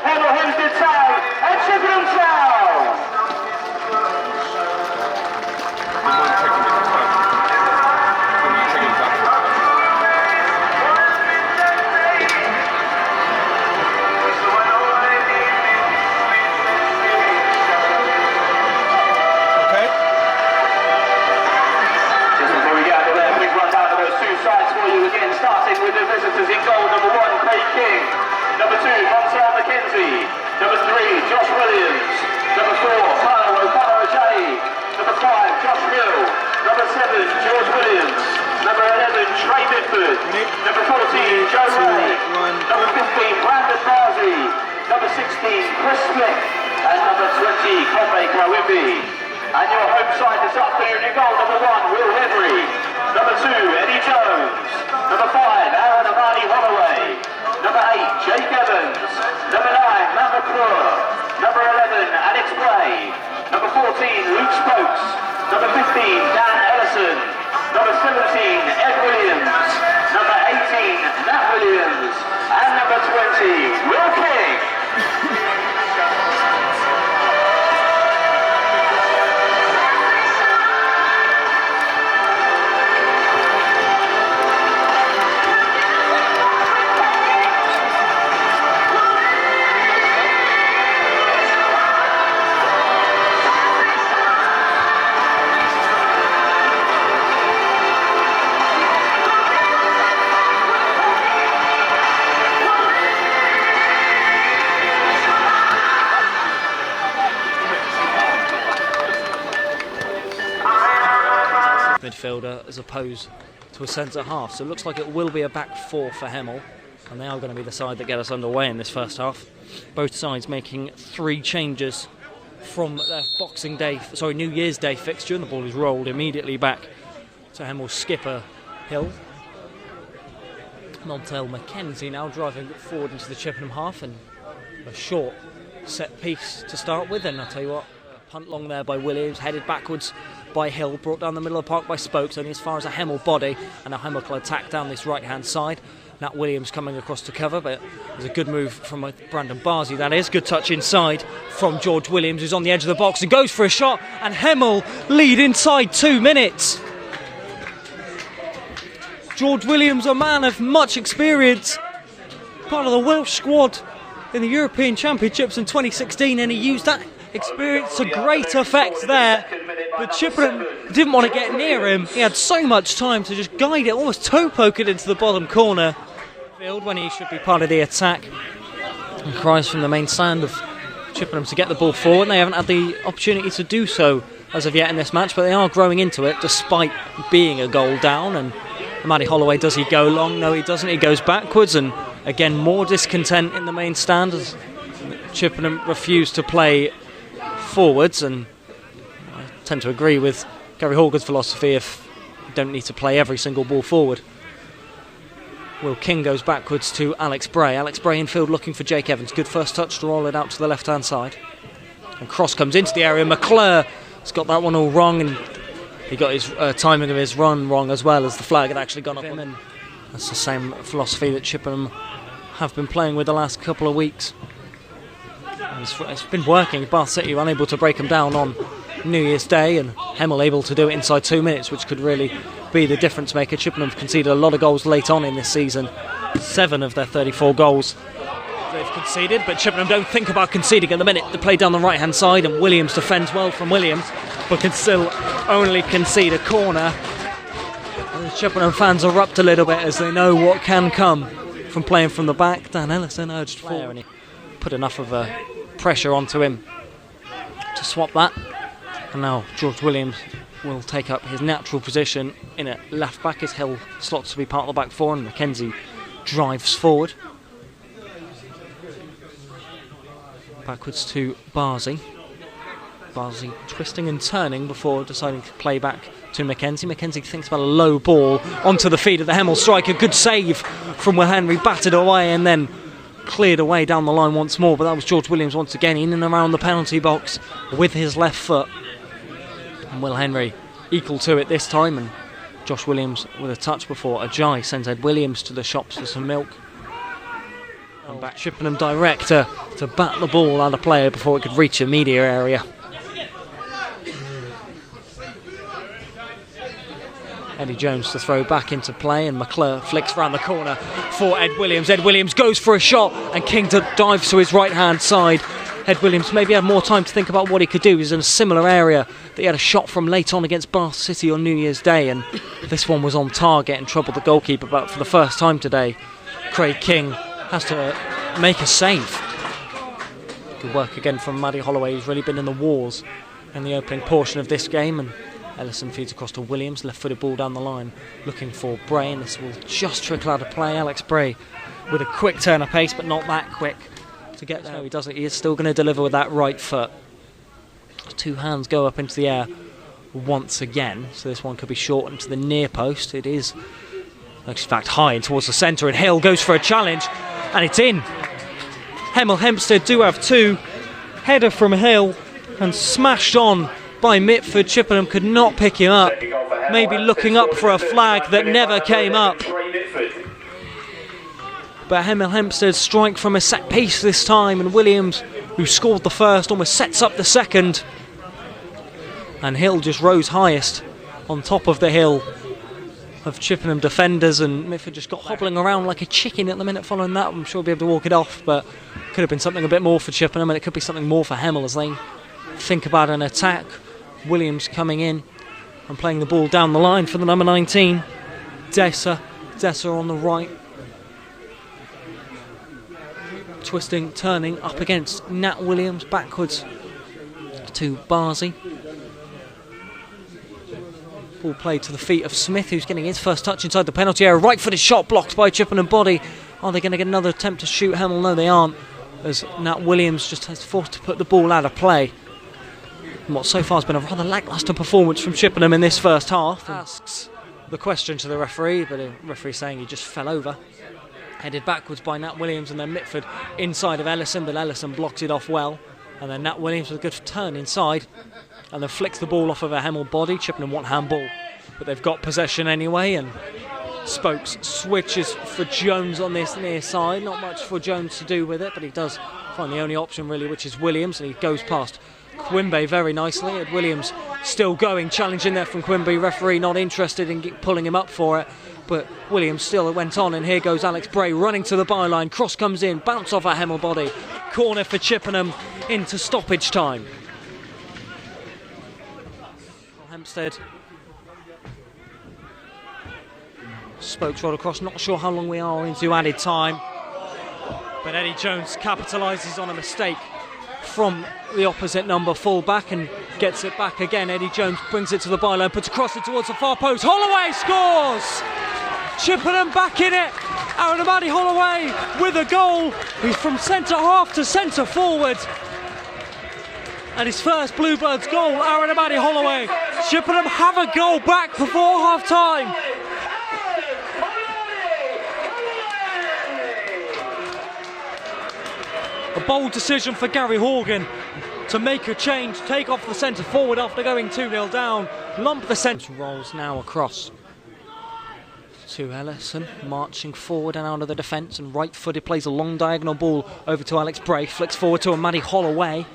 Hemel Hempstead Town and Chippenham Town. Starting with the visitors in goal, number 1, Craig King, number 2, 𝗠𝘁𝗰𝗵𝗵𝗁𝗁, number 3, Josh Williams, number 4, 𝗛𝗶𝗴𝗵𝗵𝗁𝗁, number 5, Josh Hill, number 7, George Williams, number 11, Trey Mitford, number 14, Joe Ray, number 15, Brandon Barzi, number 16, Chris Smith, and number 20, 𝗛𝗶𝗴𝗵𝗵𝗵𝗁. And your home side this afternoon in goal, number 1, Will Henry, number 2, Eddie Jones, number 5, Aaron Amani Holloway, number 8, Jake Evans, number 9, Matt McClure, number 11, Alex Bray, number 14, Luke Spokes, number 15, Dan Ellison, number 17, Ed Williams, number 18, Nat Williams, and number 20, Will King. Midfielder as opposed to a centre half, so it looks like it will be a back four for Hemel, and they are going to be the side that get us underway in this first half. Both sides making 3 changes from their New Year's Day fixture, and the ball is rolled immediately back to Hemel's skipper Hill. Montel Mackenzie now driving forward into the Chippenham half, and a short set piece to start with, and I'll tell you what, a punt long there by Williams, headed backwards by Hill, brought down the middle of the park by Spokes, only as far as a Hemel body, and now Hemel will attack down this right hand side. Nat Williams coming across to cover, but there's a good move from Brandon Barzi, that is. Good touch inside from George Williams, who's on the edge of the box and goes for a shot, and Hemel lead inside 2 minutes. George Williams, a man of much experience, part of the Welsh squad in the European Championships in 2016, and he used that experience to great effect there. But Chippenham didn't want to get near him. He had so much time to just guide it, almost toe poke it into the bottom corner field when he should be part of the attack. And cries from the main stand of Chippenham to get the ball forward. They haven't had the opportunity to do so as of yet in this match, but they are growing into it despite being a goal down. And Matty Holloway, does he go long? No, he doesn't. He goes backwards, and again more discontent in the main stand as Chippenham refuse to play forwards. And I tend to agree with Gary Horgan's philosophy, if you don't need to play every single ball forward. Will King goes backwards to Alex Bray. Alex Bray in field looking for Jake Evans. Good first touch to roll it out to the left hand side. And cross comes into the area. McClure has got that one all wrong, and he got his timing of his run wrong as well, as the flag had actually gone up him. And that's the same philosophy that Chippenham have been playing with the last couple of weeks. And it's been working. Bath City were unable to break them down on New Year's Day, and Hemel able to do it inside 2 minutes, which could really be the difference maker. Chippenham have conceded a lot of goals late on in this season. 7 of their 34 goals they've conceded, but Chippenham don't think about conceding at the minute. They play down the right hand side, and Williams defends well from Williams, but can still only concede a corner. And the Chippenham fans erupt a little bit as they know what can come from playing from the back. Dan Ellison urged forward, and he put enough of a pressure onto him to swap that. And now George Williams will take up his natural position in at left back as Hill slots to be part of the back four, and Mackenzie drives forward. Backwards to Barzi. Barzi twisting and turning before deciding to play back to Mackenzie. Mackenzie thinks about a low ball onto the feet of the Hemel striker. Good save from Will Henry, batted away and then cleared away down the line once more. But that was George Williams once again in and around the penalty box with his left foot. And Will Henry equal to it this time, and Josh Williams with a touch before Ajay sends Ed Williams to the shops for some milk. And back Chippenham director to bat the ball out of play before it could reach the media area. Eddie Jones to throw back into play, and McClure flicks round the corner for Ed Williams. Ed Williams goes for a shot, and King dives to his right-hand side. Ed Williams maybe had more time to think about what he could do. He's in a similar area that he had a shot from late on against Bath City on New Year's Day, and this one was on target and troubled the goalkeeper. But for the first time today, Craig King has to make a save. Good work again from Maddie Holloway, who's really been in the wars in the opening portion of this game. And Ellison feeds across to Williams, left-footed ball down the line, looking for Bray, and this will just trickle out of play. Alex Bray with a quick turn of pace, but not that quick to get there. He does it. He is still going to deliver with that right foot. Two hands go up into the air once again, so this one could be short into the near post. It is, in fact, high and towards the centre, and Hill goes for a challenge, and it's in. Hemel Hempstead do have two. Header from Hill and smashed on by Mitford. Chippenham could not pick him up, maybe looking up for a flag that never came up. But Hemel Hempstead strike from a set piece this time, and Williams, who scored the first, almost sets up the second. And Hill just rose highest on top of the hill of Chippenham defenders, and Mitford just got hobbling around like a chicken at the minute following that. I'm sure he'll be able to walk it off, but could have been something a bit more for Chippenham, and it could be something more for Hemel as they think about an attack. Williams coming in and playing the ball down the line for the number 19, Dessa on the right, twisting, turning up against Nat Williams, backwards to Barzi. Ball played to the feet of Smith, who's getting his first touch inside the penalty area. Right-footed shot blocked by Chippenham body. Are they going to get another attempt to shoot Hemel? No, they aren't, as Nat Williams just has forced to put the ball out of play. And what so far has been a rather lacklustre performance from Chippenham in this first half. Asks the question to the referee, but the referee saying he just fell over. Headed backwards by Nat Williams, and then Mitford inside of Ellison, but Ellison blocks it off well. And then Nat Williams with a good turn inside, and then flicks the ball off of a Hemel body. Chippenham want handball, but they've got possession anyway, and Spokes switches for Jones on this near side. Not much for Jones to do with it, but he does find the only option really, which is Williams, and he goes past 𝗠𝗁𝗵 very nicely. Ed Williams still going, challenging there from 𝗠𝗁𝗵. Referee not interested in pulling him up for it, but Williams still went on, and here goes Alex Bray running to the byline. Cross comes in, bounce off a Hemel body. Corner for Chippenham into stoppage time. Hempstead. Spokes roll across, not sure how long we are into added time, but Eddie Jones capitalises on a mistake from the opposite number full-back and gets it back again. Eddie Jones brings it to the byline, puts across it towards the far post. Holloway scores! Chippenham back in it. Aaron Amadi Holloway with a goal. He's from centre half to centre forward. And his first Bluebirds goal, Aaron Amadi Holloway. Chippenham have a goal back before half-time. A bold decision for Gary Horgan to make a change, take off the centre forward after going 2-0 down. Lump the centre. Rolls now across to Ellison, marching forward and out of the defence, and right-footed plays a long diagonal ball over to Alex Bray, flicks forward to Amadi Holloway,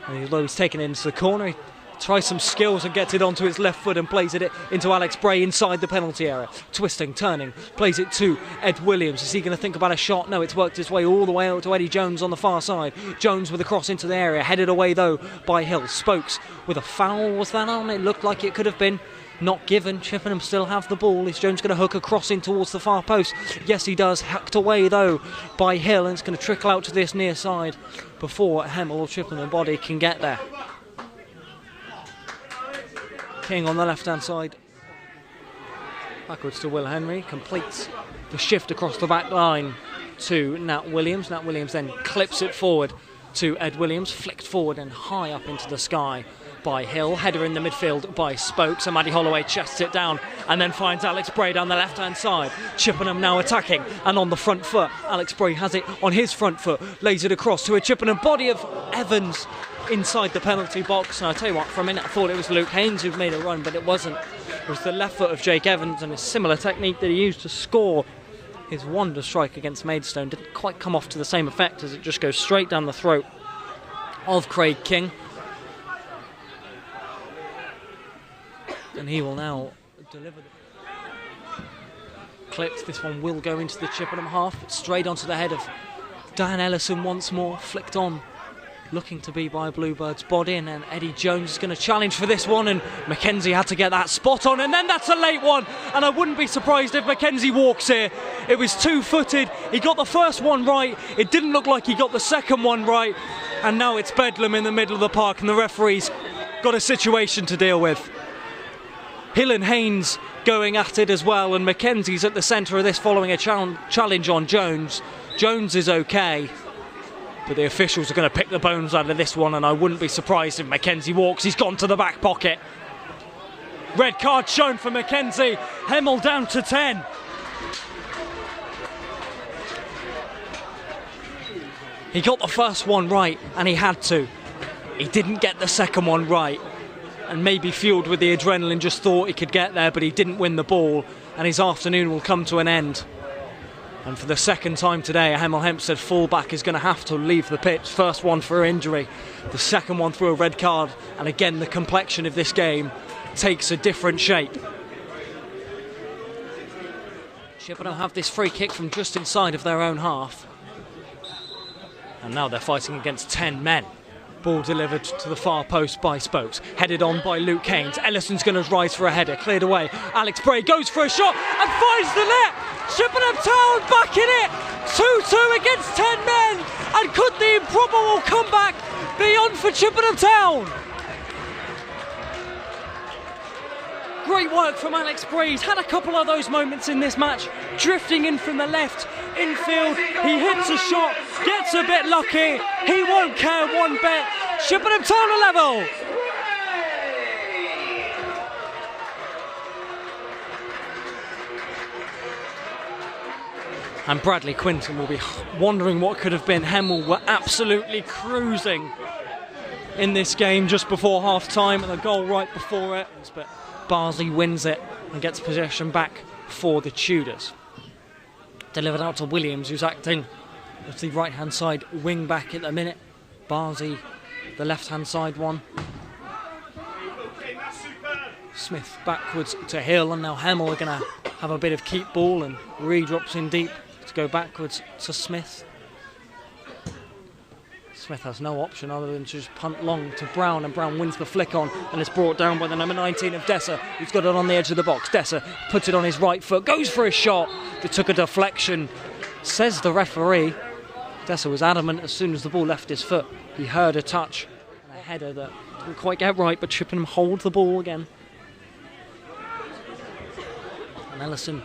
and although he's taken it into the corner, he tries some skills and gets it onto his left foot and plays it into Alex Bray inside the penalty area. Twisting, turning, plays it to Ed Williams. Is he going to think about a shot? No, it's worked its way all the way out to Eddie Jones on the far side. Jones with a cross into the area, headed away though by Hill. Spokes with a foul, was that on? It looked like it could have been. Not given. Chippenham still have the ball. Is Jones going to hook a cross in towards the far post? Yes, he does. Hacked away though by Hill, and it's going to trickle out to this near side before Hemel or Chippenham body can get there. King on the left-hand side. Backwards to Will Henry. Completes the shift across the back line to Nat Williams. Nat Williams then clips it forward to Ed Williams. Flicked forward and high up into the sky by Hill. Header in the midfield by Spokes. And Maddie Holloway chests it down and then finds Alex Bray down the left-hand side. Chippenham now attacking and on the front foot. Alex Bray has it on his front foot. Lays it across to a Chippenham body of Evans inside the penalty box. And I tell you what, for a minute I thought it was Luke Haynes who'd made a run, but it wasn't. It was the left foot of Jake Evans and a similar technique that he used to score His wonder strike against Maidstone didn't quite come off to the same effect, as it just goes straight down the throat of Craig King. And he will now deliver the clipped. This one will go into the Chippenham half, but straight onto the head of Dan Ellison once more, flicked on, looking to be by Bluebird's body, and then Eddie Jones is going to challenge for this one, and Mackenzie had to get that spot on, and then that's a late one, and I wouldn't be surprised if Mackenzie walks here. It was two-footed, he got the first one right, it didn't look like he got the second one right, and now it's bedlam in the middle of the park, and the referee's got a situation to deal with. Hill and Haynes going at it as well, and Mackenzie's at the centre of this following a challenge on Jones. Jones is okay, but the officials are going to pick the bones out of this one, and I wouldn't be surprised if Mackenzie walks. He's gone to the back pocket. Red card shown for Mackenzie. Hemel down to 10. He got the first one right, and he had to. He didn't get the second one right, and maybe fueled with the adrenaline just thought he could get there, but he didn't win the ball, and his afternoon will come to an end. And for the second time today, a Hemel Hempstead fullback is going to have to leave the pitch. First one for injury, the second one through a red card, and again the complexion of this game takes a different shape. Chippenham have this free kick from just inside of their own half, and now they're fighting against 10 men. Ball delivered to the far post by Spokes, headed on by Luke Keynes. Ellison's going to rise for a header, cleared away. Alex Bray goes for a shot and finds the net. Chippenham Town back in it, 2-2 against 10 men, and could the improbable comeback be on for Chippenham Town? Great work from Alex Bray. He's had a couple of those moments in this match, drifting in from the left infield. He hits a shot, gets a bit lucky. He won't care one bit. Chippenham Town are level. And Bradley Quinton will be wondering what could have been. Hemel were absolutely cruising in this game just before half time, and the goal right before it. But Barnsley wins it and gets possession back for the Tudors. Delivered out to Williams, who's acting as the right hand side wing back at the minute. Barnsley, the left hand side one. Smith backwards to Hill, and now Hemel are going to have a bit of keep ball, and Reed drops in deep to go backwards to Smith. Smith has no option other than to just punt long to Brown, and Brown wins the flick on, and it's brought down by the number 19 of 𝗛𝗏, who's got it on the edge of the box. 𝗛𝗏 puts it on his right foot, goes for a shot that took a deflection, says the referee. 𝗛𝗏 was adamant as soon as the ball left his foot. He heard a touch and a header that didn't quite get right, but Chippenham hold the ball again. And Ellison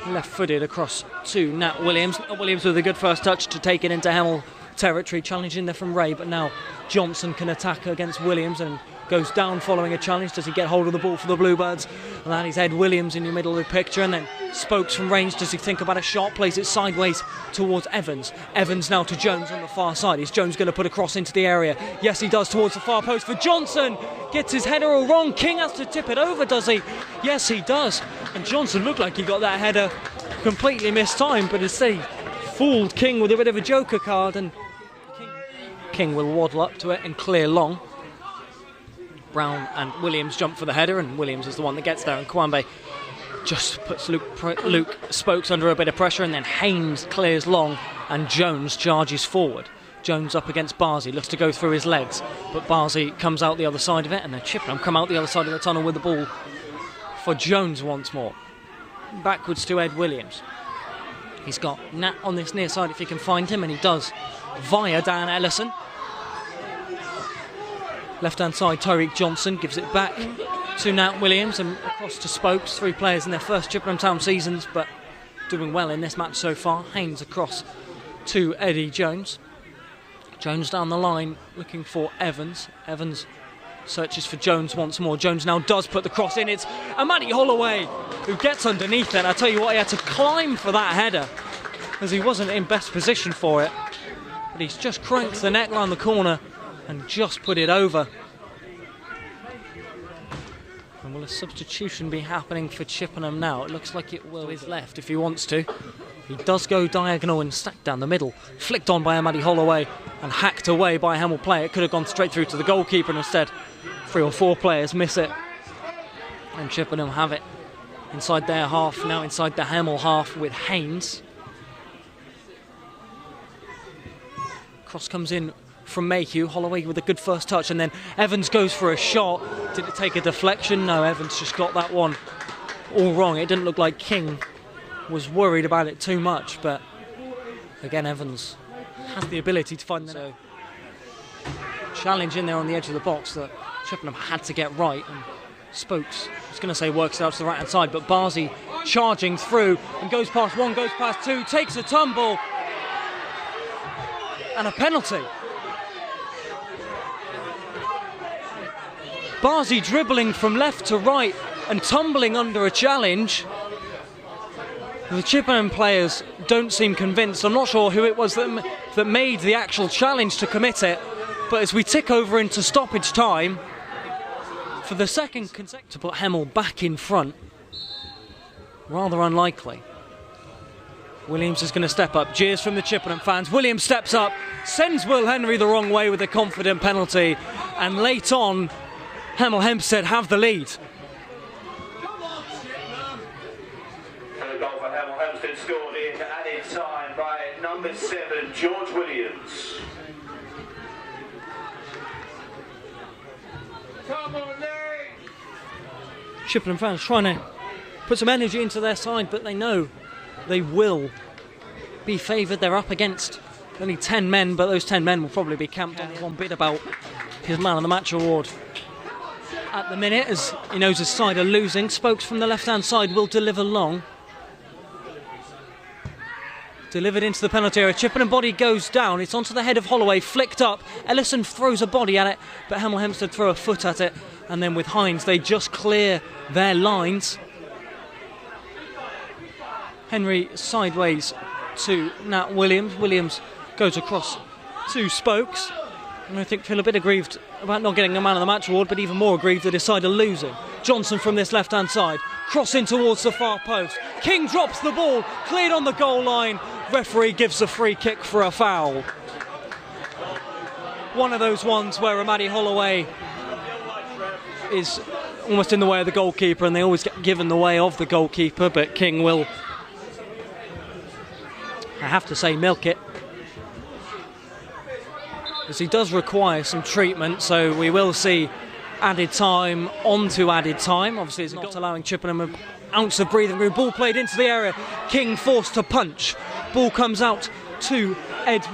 left-footed across to Nat Williams. Nat Williams with a good first touch to take it into Hemel territory, challenging there from Ray, but now Johnson can attack against Williams and goes down following a challenge. Does he get hold of the ball for the Bluebirds? And that is Ed Williams in the middle of the picture, and then Spokes from range. Does he think about a shot? Plays it sideways towards Evans. Evans now to Jones on the far side. Is Jones going to put a cross into the area? Yes, he does, towards the far post for Johnson. Gets his header all wrong. King has to tip it over, does he? Yes, he does. And Johnson looked like he got that header completely mistimed, but instead he fooled King with a bit of a joker card, and King will waddle up to it and clear long. Brown and Williams jump for the header, and Williams is the one that gets there, and 𝗠𝗁𝗵 just puts Luke Spokes under a bit of pressure, and then Haynes clears long and Jones charges forward. Jones up against Barnsley, looks to go through his legs, but Barnsley comes out the other side of it, and then Chippenham come out the other side of the tunnel with the ball for Jones once more. Backwards to Ed Williams. He's got Nat on this near side if he can find him, and he does via Dan Ellison. Left hand side, Tyreek Johnson gives it back to Nat Williams and across to Spokes. Three players in their first Chippenham Town seasons, but doing well in this match so far. Haynes across to Eddie Jones. Jones down the line looking for Evans. Evans searches for Jones once more. Jones now does put the cross in. It's Matty Holloway who gets underneath it. I tell you what, he had to climb for that header as he wasn't in best position for it. But he's just cranked the net round the corner and just put it over. And will a substitution be happening for Chippenham now? It looks like it will. His left if he wants to. He does go diagonal and stacked down the middle. Flicked on by Amadi Holloway and hacked away by a Hemel player. It could have gone straight through to the goalkeeper, and instead 3 or 4 players miss it. And Chippenham have it inside their half, now inside the Hemel half with Haynes. Cross comes in from Mayhew. Holloway with a good first touch, and then Evans goes for a shot. Did it take a deflection? No, Evans just got that one all wrong. It didn't look like King was worried about it too much, but again, Evans has the ability to find the so challenge in there on the edge of the box that Chippenham had to get right, and Spokes, I was going to say works it out to the right hand side, but 𝗏𝗁 charging through and goes past 1, goes past 2, takes a tumble and a penalty. 𝗏𝗁 dribbling from left to right and tumbling under a challenge. The Chippenham players don't seem convinced. I'm not sure who it was that made the actual challenge to commit it, but as we tick over into stoppage time, for the second consecutive, to put Hemel back in front, rather unlikely. Williams is going to step up. Jeers from the Chippenham fans. Williams steps up, sends Will Henry the wrong way with a confident penalty, and late on, Hemel Hempstead have the lead. The goal for Hemel Hempstead scored in added time by number 7, George Williams. Come on, Lee! Chippenham fans trying to put some energy into their side, but they know they will be favoured. They're up against only 10 men, but those 10 men will probably be camped on one bit about his Man of the Match award. At the minute, as he knows his side are losing, Spokes from the left-hand side will deliver long. Delivered into the penalty area. Chippenham body goes down. It's onto the head of Holloway, flicked up. Ellison throws a body at it, but Hemel Hempstead throw a foot at it. And then with Hines, they just clear their lines. Henry sideways to Nat Williams. Williams goes across to Spokes. And I think feel a bit aggrieved about not getting a Man of the Match award, but even more aggrieved that his side are losing. Johnson from this left-hand side, crossing towards the far post. King drops the ball, cleared on the goal line. Referee gives a free kick for a foul. One of those ones where Amadi Holloway is almost in the way of the goalkeeper, and they always get given the way of the goalkeeper, but King will, I have to say, milk it, as he does require some treatment, so we will see added time onto added time. Obviously it's not allowing Chippenham an ounce of breathing room. Ball played into the area, King forced to punch. Ball comes out to Nat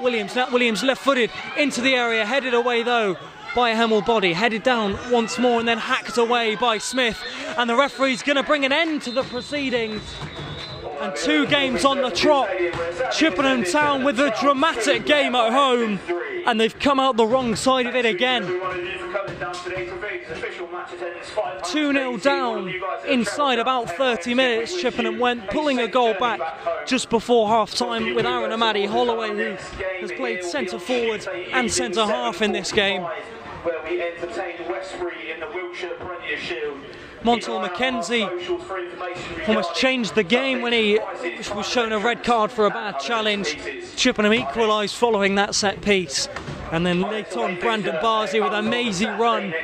Williams. Nat Williams left-footed into the area, headed away though by a Hemel body, headed down once more and then hacked away by Smith. And the referee's going to bring an end to the proceedings. And 2 games on the trot. Chippenham Town with a dramatic game at home, and they've come out the wrong side of it again. 2-0 down inside about 30 minutes. Chippenham went, pulling a goal back just before half-time with Aaron Amadi Holloway, who has played centre-forward and centre-half in this game. Where we entertained Westbury in the Wiltshire Premier Shield. Montel McKenzie almost changed the game when he was shown a red card for a bad challenge. Chippenham equalised following that set piece. And then late on, Brandon 𝗏𝗁 with a mazy run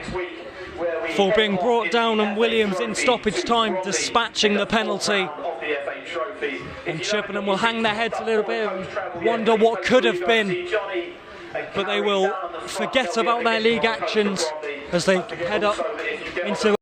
for being brought down, and Williams in stoppage time dispatching the penalty. And Chippenham will hang their heads a little bit and wonder what could have been. But they will forget about their league actions as they head up into